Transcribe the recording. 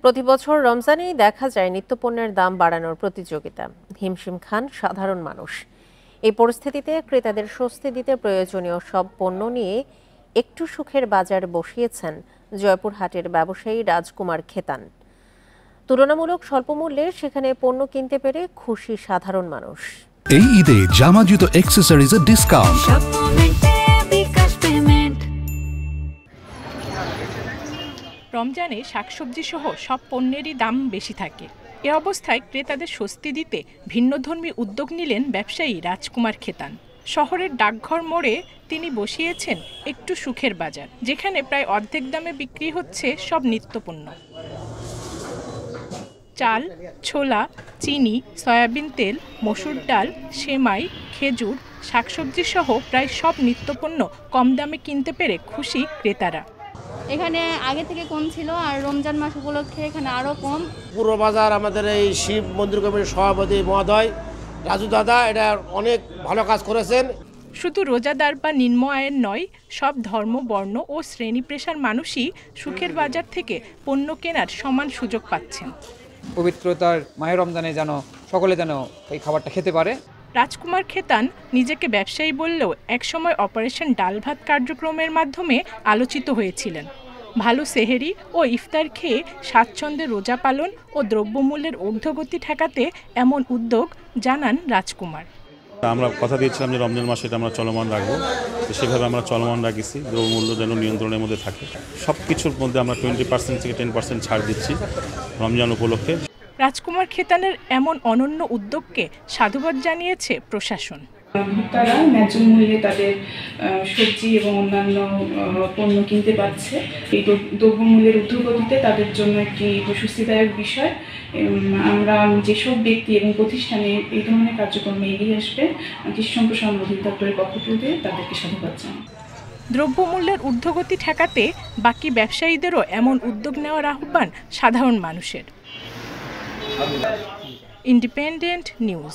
প্রতি বছর রমজানেই দেখা যায় নিত্যপণ্যের দাম বাড়ানোর প্রতিযোগিতা। হিমশিম খান সাধারণ মানুষ। এই পরিস্থিতিতে ক্রেতাদের স্বস্তি দিতে প্রয়োজনীয় সব পণ্য নিয়ে একটু সুখের বাজার বসিয়েছেন জয়পুরহাটের ব্যবসায়ী রাজকুমার খেতান। তুলনামূলক স্বল্প মূল্যে সেখানে পণ্য কিনতে পেরে খুশি সাধারণ মানুষ। এই ঈদে জামা জুতো অ্যাক্সেসরিজের ডিসকাউন্ট। রমজানে শাকসবজি সহ সব পণ্যেরই দাম বেশি থাকে। এ অবস্থায় ক্রেতাদের স্বস্তি দিতে ভিন্নধর্মী উদ্যোগ নিলেন ব্যবসায়ী রাজকুমার খেতান। শহরের ডাকঘর মোড়ে তিনি বসিয়েছেন একটু সুখের বাজার, যেখানে প্রায় অর্ধেক দামে বিক্রি হচ্ছে সব নিত্যপণ্য। চাল, ছোলা, চিনি, সয়াবিন তেল, মসুর ডাল, সেমাই, খেজুর, শাকসবজি সহ প্রায় সব নিত্যপণ্য কম দামে কিনতে পেরে খুশি ক্রেতারা। এখানে আগে থেকে কম ছিল, আর রমজান মাস উপলক্ষে এখানে আরও কম। পুরো বাজার আমাদের এই শিব মন্দির কমিটির সভাপতি মহোদয় রাজু দাদা এটা অনেক ভালো কাজ করেছেন। শুধু রোজাদার বা নিম্ন আয়ের নয়, সব ধর্ম, বর্ণ ও শ্রেণী পেশার মানুষই সুখের বাজার থেকে পণ্য কেনার সমান সুযোগ পাচ্ছেন। পবিত্রতার মাহে রমজানে যেন সকলে যেন এই খাবারটা খেতে পারে। রাজকুমার খেতান নিজেকে ব্যবসায়ী বললেও একসময় অপারেশন ডাল ভাত কার্যক্রমের মাধ্যমে আলোচিত হয়েছিলেন। ভালো সেহেরি ও ইফতার খেয়ে স্বাচ্ছন্দ্যে রোজা পালন ও দ্রব্যমূল্যের ঊর্ধ্বগতি ঠেকাতে এমন উদ্যোগ জানান রাজকুমার। আমরা কথা দিয়েছিলাম যে রমজান মাসে এটা আমরা চলমান রাখবো, সেভাবে আমরা চলমান রাখছি। দ্রব্যমূল্য যেন নিয়ন্ত্রণের মধ্যে থাকে। সব কিছুর মধ্যে আমরা 20% থেকে 10% ছাড় দিচ্ছি রমজান উপলক্ষে। রাজকুমার খেতানের এমন অনন্য উদ্যোগকে সাধুবাদ জানিয়েছে প্রশাসন। তারা ন্যায্য মূল্যে তাদের সবজি এবং অন্যান্য পণ্য কিনতে পারছে। এই দ্রব্যমূল্যের ঊর্ধ্বগতিতে তাদের জন্য একটি স্বস্তিদায়ক বিষয়। আমরা যেসব ব্যক্তি এবং প্রতিষ্ঠানে এই ধরনের কার্যক্রমে এগিয়ে আসবে, কৃষি সম্প্রসারণ অধিদপ্তরের পক্ষ থেকে তাদেরকে সাধুবাদ জানাই। দ্রব্যমূল্যের ঊর্ধ্বগতি ঠেকাতে বাকি ব্যবসায়ীদেরও এমন উদ্যোগ নেওয়ার আহ্বান সাধারণ মানুষের। Independent news.